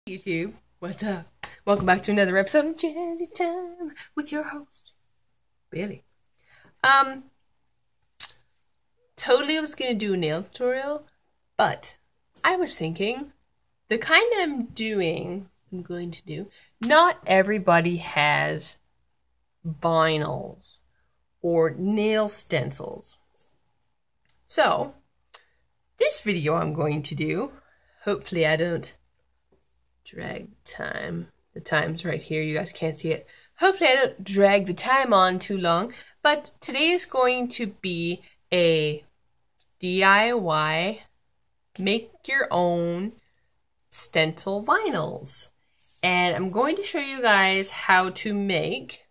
YouTube, what's up? Welcome back to another episode of Jazzy Time with your host, Billy. Totally was gonna do a nail tutorial, but I was thinking the kind that I'm going to do, not everybody has vinyls or nail stencils. So, this video I'm going to do, hopefully I don't drag the time. The time's right here. You guys can't see it. Hopefully I don't drag the time on too long. But today is going to be a DIY, make your own stencil vinyls. And I'm going to show you guys how to make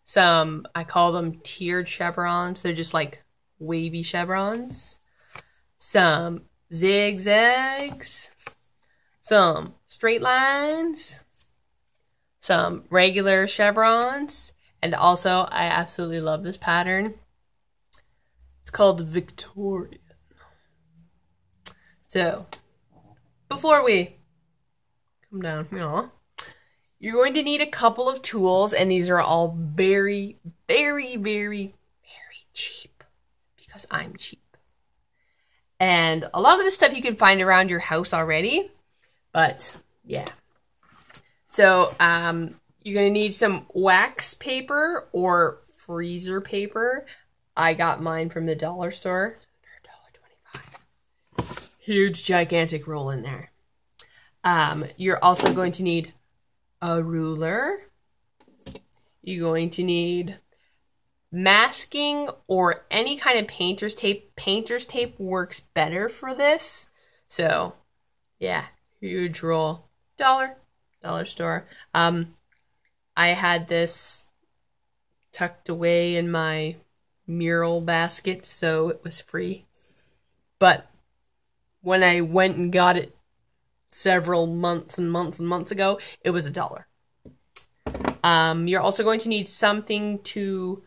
some, I call them tiered chevrons. They're just like wavy chevrons. Some zigzags. Some straight lines, some regular chevrons, and also I absolutely love this pattern. It's called Victorian. So, before we come down, you're going to need a couple of tools, and these are all very, very, very, very cheap, because I'm cheap. And a lot of this stuff you can find around your house already. But, yeah. So, you're going to need some wax paper or freezer paper. I got mine from the dollar store for $1.25. Huge, gigantic roll in there. You're also going to need a ruler. You're going to need masking or any kind of painter's tape. Painter's tape works better for this. So, yeah. Huge roll. Dollar store. I had this tucked away in my mural basket, so it was free. But when I went and got it several months and months and months ago, it was $1. You're also going to need something to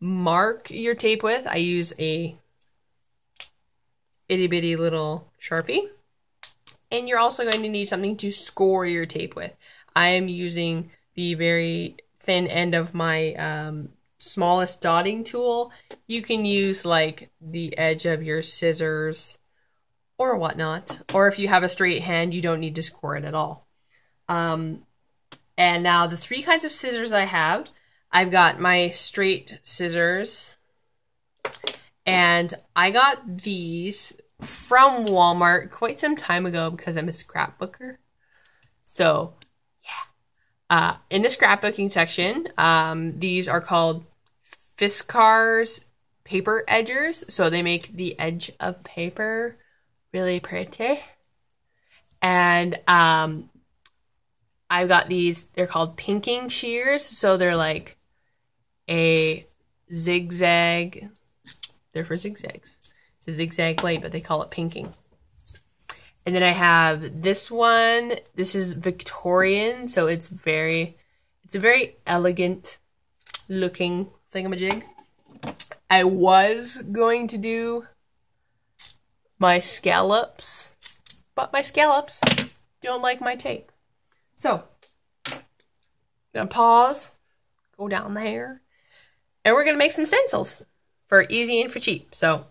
mark your tape with. I use a itty bitty little Sharpie. And you're also going to need something to score your tape with. I am using the very thin end of my smallest dotting tool. You can use like the edge of your scissors or whatnot. Or if you have a straight hand, you don't need to score it at all. And now the three kinds of scissors I have. I've got my straight scissors. And I got these from Walmart quite some time ago because I'm a scrapbooker. So, yeah. In the scrapbooking section, these are called Fiskars paper edgers. So they make the edge of paper really pretty. And I've got these, they're called pinking shears. So they're like a zigzag. They're for zigzags. It's a zigzag blade, but they call it pinking. And then I have this one. This is Victorian, so it's a very elegant looking thingamajig. I was going to do my scallops, but my scallops don't like my tape. So, I'm gonna pause, go down there, and we're gonna make some stencils for easy and for cheap. So,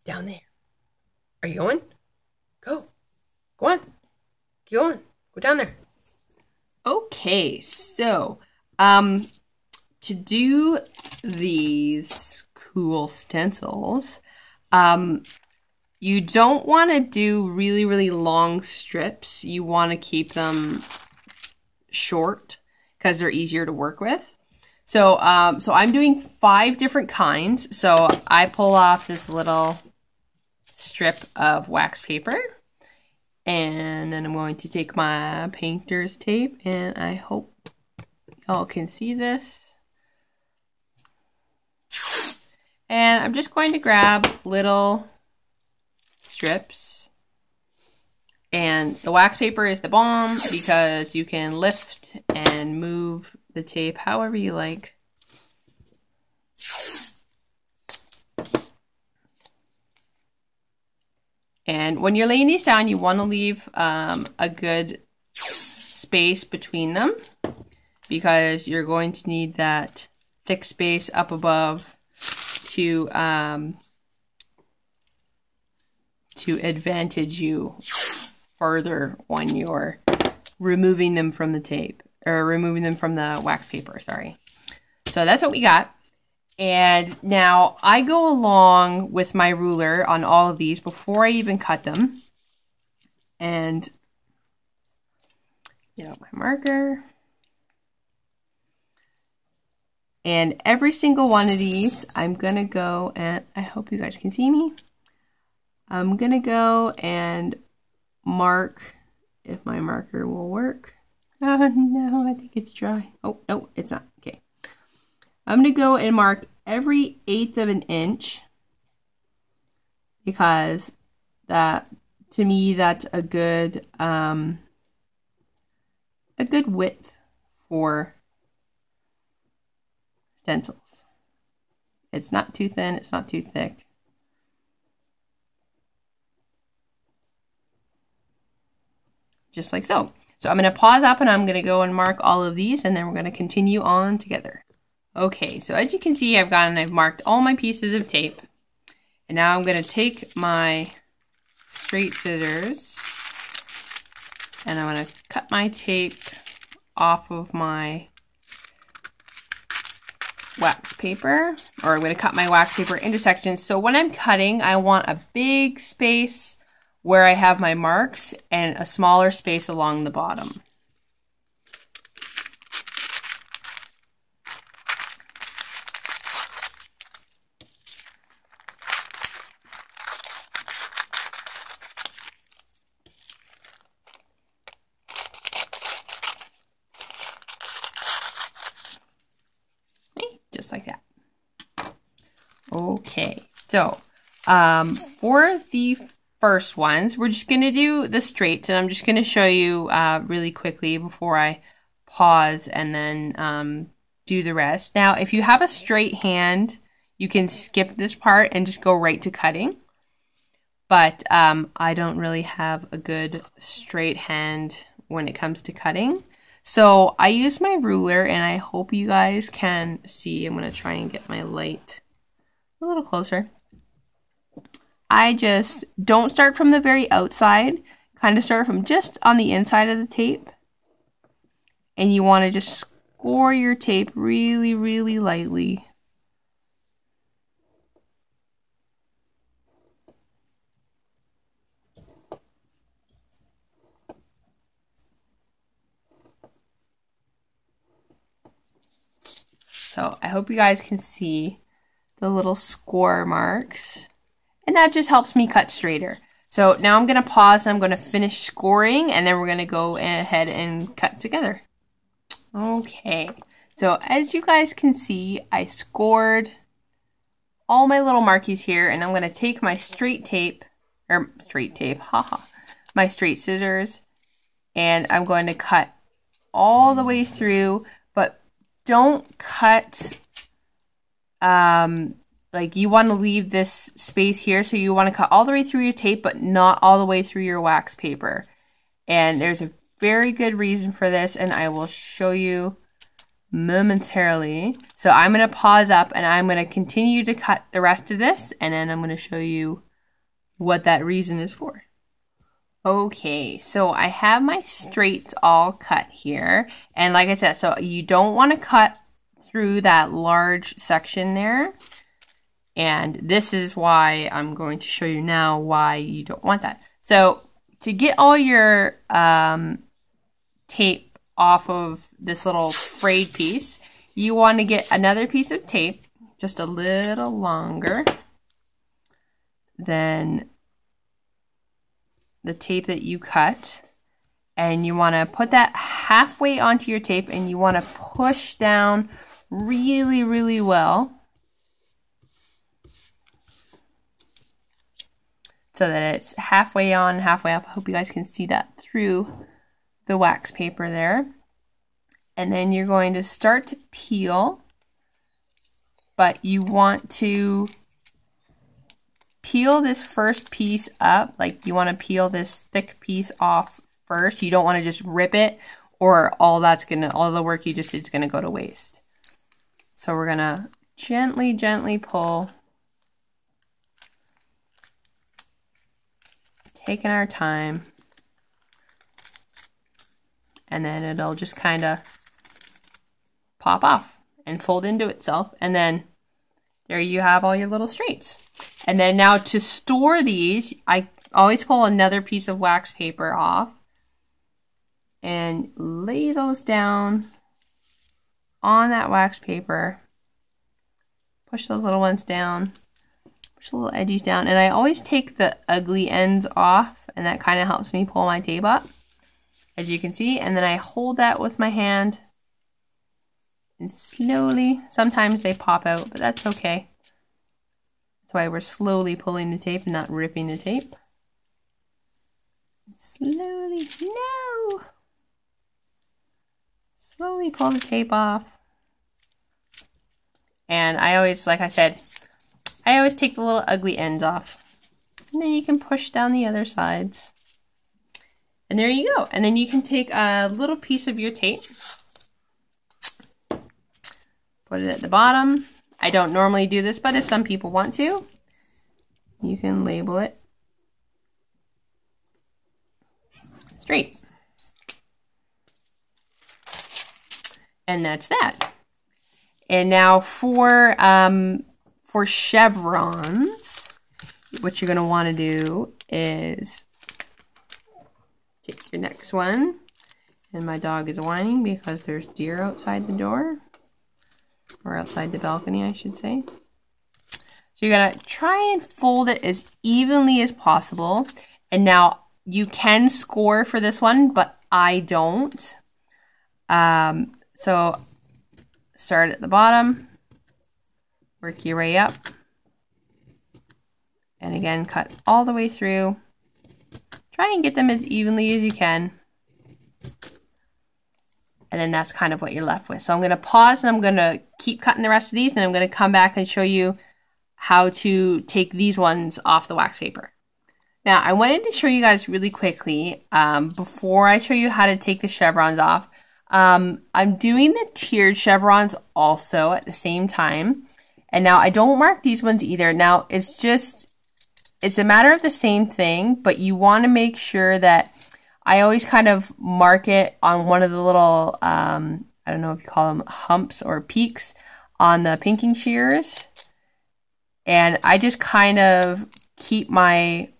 down there. Are you going? Go. Go on. Keep going. Go down there. Okay, so, to do these cool stencils, you don't want to do really, really long strips. You want to keep them short because they're easier to work with. So, so I'm doing 5 different kinds. So I pull off this little strip of wax paper, and then I'm going to take my painter's tape, and I hope y'all can see this. And I'm just going to grab little strips, and the wax paper is the bomb because you can lift and move the tape however you like. And when you're laying these down, you want to leave a good space between them because you're going to need that thick space up above to advantage you further when you're removing them from the tape, or removing them from the wax paper, sorry. So that's what we got. And now I go along with my ruler on all of these before I even cut them. And get out my marker. And every single one of these, I'm going to go and, I hope you guys can see me. I'm going to go and mark, if my marker will work. Oh no, I think it's dry. Oh, no, it's not. Okay. I'm going to go and mark every 1/8 of an inch because that, to me, that's a good width for stencils. It's not too thin, it's not too thick. Just like so. So I'm going to pause up and I'm going to go and mark all of these, and then we're going to continue on together. Okay, so as you can see, I've marked all my pieces of tape. And now I'm going to take my straight scissors and I'm going to cut my tape off of my wax paper, or I'm going to cut my wax paper into sections. So when I'm cutting, I want a big space where I have my marks and a smaller space along the bottom. Just like that. Okay, so for the first ones, we're just going to do the straights, and I'm just going to show you really quickly before I pause and then do the rest. Now, if you have a straight hand, you can skip this part and just go right to cutting. But I don't really have a good straight hand when it comes to cutting. So I use my ruler, and I hope you guys can see. I'm going to try and get my light a little closer. I just don't start from the very outside, kind of start from just on the inside of the tape. And you want to just score your tape really, really lightly. So I hope you guys can see the little score marks, and that just helps me cut straighter. So now I'm going to pause and I'm going to finish scoring, and then we're going to go ahead and cut together. Okay, so as you guys can see, I scored all my little markies here, and I'm going to take my my straight scissors, and I'm going to cut all the way through, but don't cut, like you want to leave this space here, so you want to cut all the way through your tape, but not all the way through your wax paper. And there's a very good reason for this, and I will show you momentarily. So I'm going to pause up, and I'm going to continue to cut the rest of this, and then I'm going to show you what that reason is for. Okay, so I have my straights all cut here, and like I said, so you don't want to cut through that large section there, and this is why I'm going to show you now why you don't want that. So to get all your tape off of this little frayed piece, you want to get another piece of tape just a little longer than the tape that you cut, and you want to put that halfway onto your tape, and you want to push down really, really well so that it's halfway on, halfway up. I hope you guys can see that through the wax paper there. And then you're going to start to peel, but you want to peel this first piece up. Like you want to peel this thick piece off first. You don't want to just rip it, or all the work you just did is gonna go to waste. So we're gonna gently pull, taking our time, and then it'll just kind of pop off and fold into itself, and then there you have all your little straights. And then now to store these, I always pull another piece of wax paper off and lay those down on that wax paper. Push those little ones down, push the little edges down, and I always take the ugly ends off, and that kind of helps me pull my tape up, as you can see. And then I hold that with my hand, and slowly, sometimes they pop out, but that's okay. That's why we're slowly pulling the tape and not ripping the tape. Slowly, no! Slowly pull the tape off. And I always, like I said, I always take the little ugly ends off. And then you can push down the other sides. And there you go. And then you can take a little piece of your tape, put it at the bottom. I don't normally do this, but if some people want to, you can label it straight. And that's that. And now for chevrons, what you're gonna want to do is take your next one. And my dog is whining because there's deer outside the door. Or outside the balcony, I should say. So you're gonna try and fold it as evenly as possible. And now you can score for this one, but I don't. So start at the bottom, work your way up, and again, cut all the way through. Try and get them as evenly as you can. And then that's kind of what you're left with. So I'm going to pause and I'm going to keep cutting the rest of these, and I'm going to come back and show you how to take these ones off the wax paper. Now, I wanted to show you guys really quickly, before I show you how to take the chevrons off, I'm doing the tiered chevrons also at the same time. And now I don't mark these ones either. Now, it's a matter of the same thing, but you want to make sure that I always kind of mark it on one of the little, I don't know if you call them humps or peaks on the pinking shears. And I just kind of keep my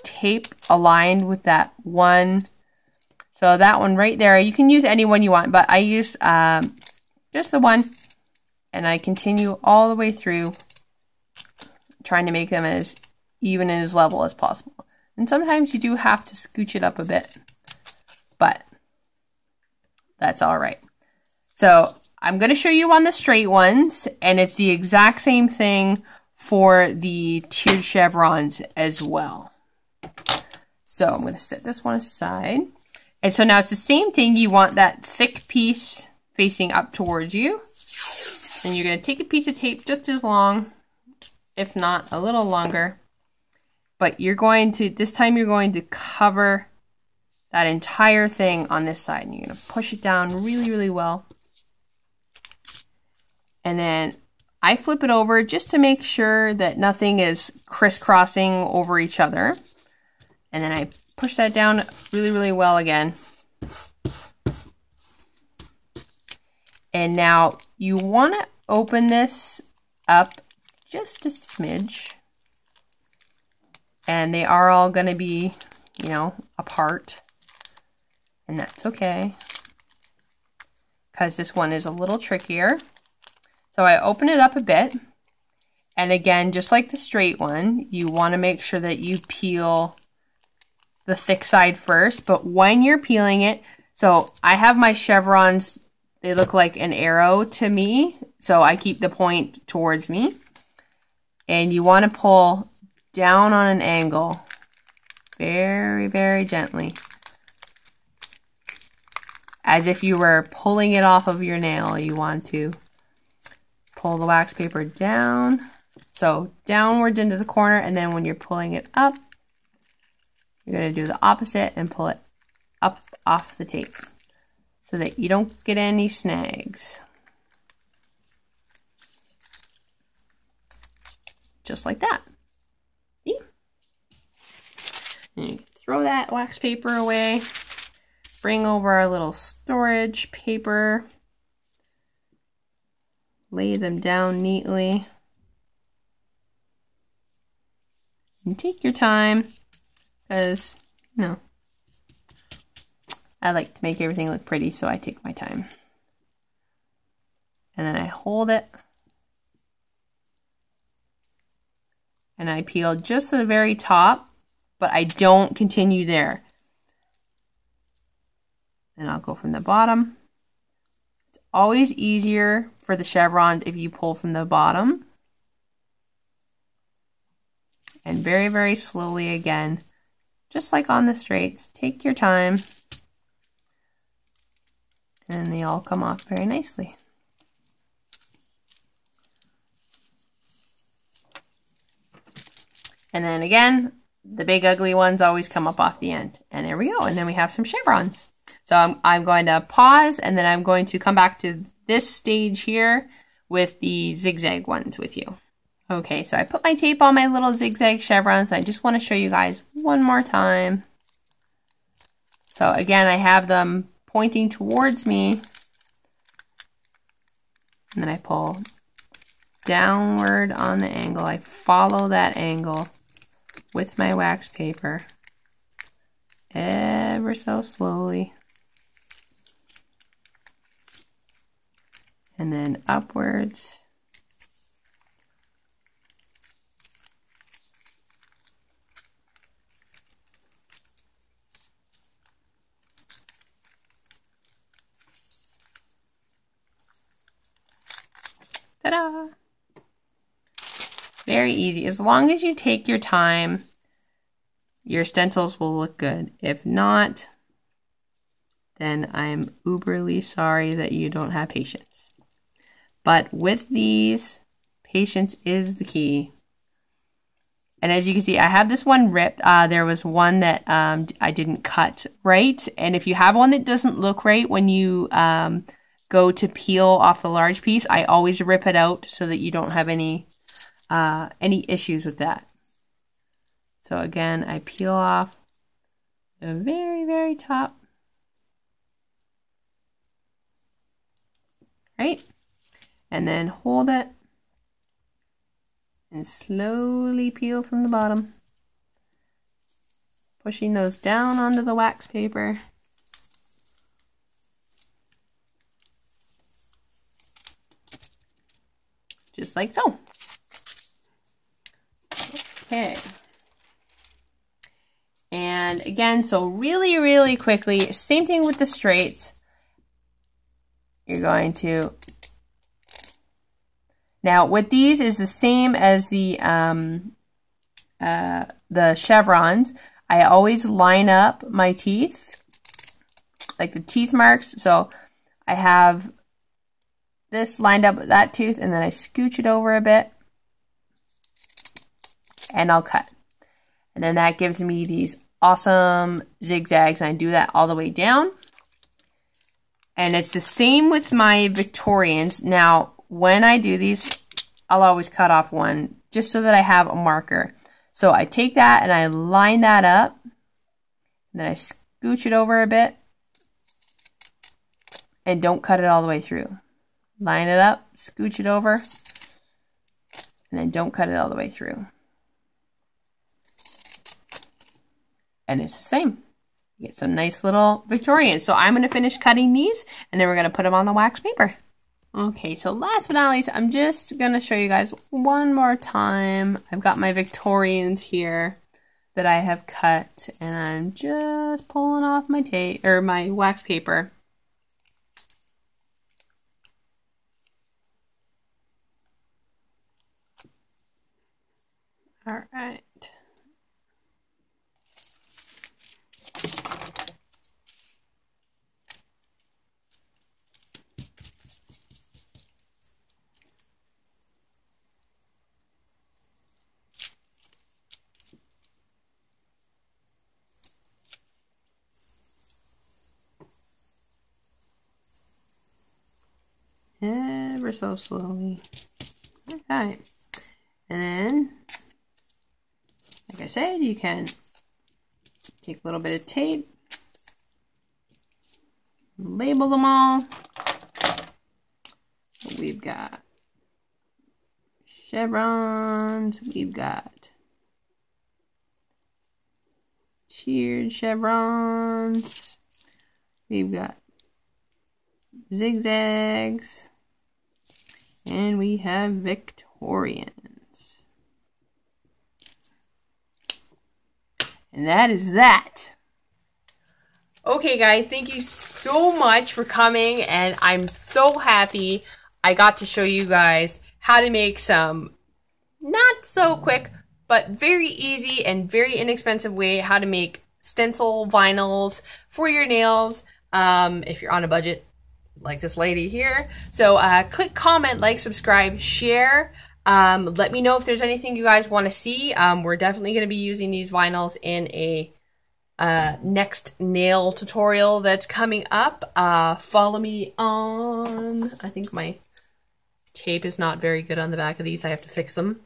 tape aligned with that one. So that one right there, you can use any one you want, but I use just the one. And I continue all the way through, trying to make them as even and as level as possible. And sometimes you do have to scooch it up a bit, but that's all right. So I'm going to show you on the straight ones, and it's the exact same thing for the tiered chevrons as well. So I'm going to set this one aside. And so now it's the same thing. You want that thick piece facing up towards you. And you're going to take a piece of tape just as long, if not a little longer. But you're going to, this time you're going to cover that entire thing on this side. And you're going to push it down really, really well. And then I flip it over just to make sure that nothing is crisscrossing over each other. And then I push that down really, really well again. And now you want to open this up just a smidge. And they are all going to be, you know, apart. And that's okay, because this one is a little trickier. So I open it up a bit. And again, just like the straight one, you want to make sure that you peel the thick side first. But when you're peeling it, so I have my chevrons, they look like an arrow to me. So I keep the point towards me. And you want to pull down on an angle, very, very gently, as if you were pulling it off of your nail. You want to pull the wax paper down So downwards into the corner, and then when you're pulling it up, you're going to do the opposite and pull it up off the tape so that you don't get any snags. Just like that. See? And you throw that wax paper away. Bring over our little storage paper. Lay them down neatly. And take your time, because, you know, I like to make everything look pretty, so I take my time. And then I hold it. And I peel just the very top, but I don't continue there. And I'll go from the bottom. It's always easier for the chevrons if you pull from the bottom. And very, very slowly again, just like on the straights, take your time. And they all come off very nicely. And then again, the big ugly ones always come up off the end. And there we go. And then we have some chevrons. So I'm going to pause, and then I'm going to come back to this stage here with the zigzag ones with you. Okay, so I put my tape on my little zigzag chevrons. I just want to show you guys one more time. So again, I have them pointing towards me. And then I pull downward on the angle. I follow that angle with my wax paper ever so slowly. And then upwards. Ta-da! Very easy. As long as you take your time, your stencils will look good. If not, then I'm uberly sorry that you don't have patience. But with these, patience is the key. And as you can see, I have this one ripped. There was one that I didn't cut right. And if you have one that doesn't look right when you go to peel off the large piece, I always rip it out so that you don't have any issues with that. So again, I peel off the very, very top. Right? And then hold it and slowly peel from the bottom, pushing those down onto the wax paper. Just like so. Okay. And again, so really, really quickly, same thing with the straights. You're going to, now with these is the same as the chevrons. I always line up my teeth, like the teeth marks. So I have this lined up with that tooth, and then I scooch it over a bit, and I'll cut. And then that gives me these awesome zigzags, and I do that all the way down. And it's the same with my Victorians. Now, when I do these, I'll always cut off one just so that I have a marker. So I take that and I line that up, and then I scooch it over a bit, and don't cut it all the way through. Line it up, scooch it over, and then don't cut it all the way through. And it's the same. You get some nice little Victorians. So I'm going to finish cutting these, and then we're going to put them on the wax paper. Okay, so last but not least, I'm just going to show you guys one more time. I've got my Victorians here that I have cut, and I'm just pulling off my tape, or my wax paper. All right. ever so slowly. Okay. And then, like I said, you can take a little bit of tape, label them all. So we've got chevrons, we've got tiered chevrons, we've got zigzags, and we have Victorians. And that is that. Okay guys, thank you so much for coming, and I'm so happy I got to show you guys how to make some not so quick but very easy and very inexpensive way how to make stencil vinyls for your nails if you're on a budget like this lady here. So click comment, like, subscribe, share. Let me know if there's anything you guys want to see. We're definitely going to be using these vinyls in a next nail tutorial that's coming up. Follow me on, I think my tape is not very good on the back of these. I have to fix them.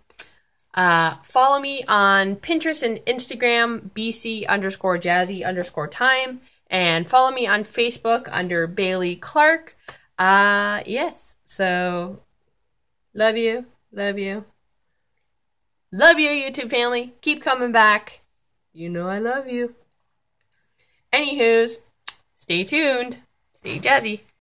Follow me on Pinterest and Instagram, BC_Jazzy_time. And follow me on Facebook under Bailey Clarke. Yes, so love you, love you. Love you, YouTube family. Keep coming back. You know I love you. Anywho's, stay tuned. Stay jazzy.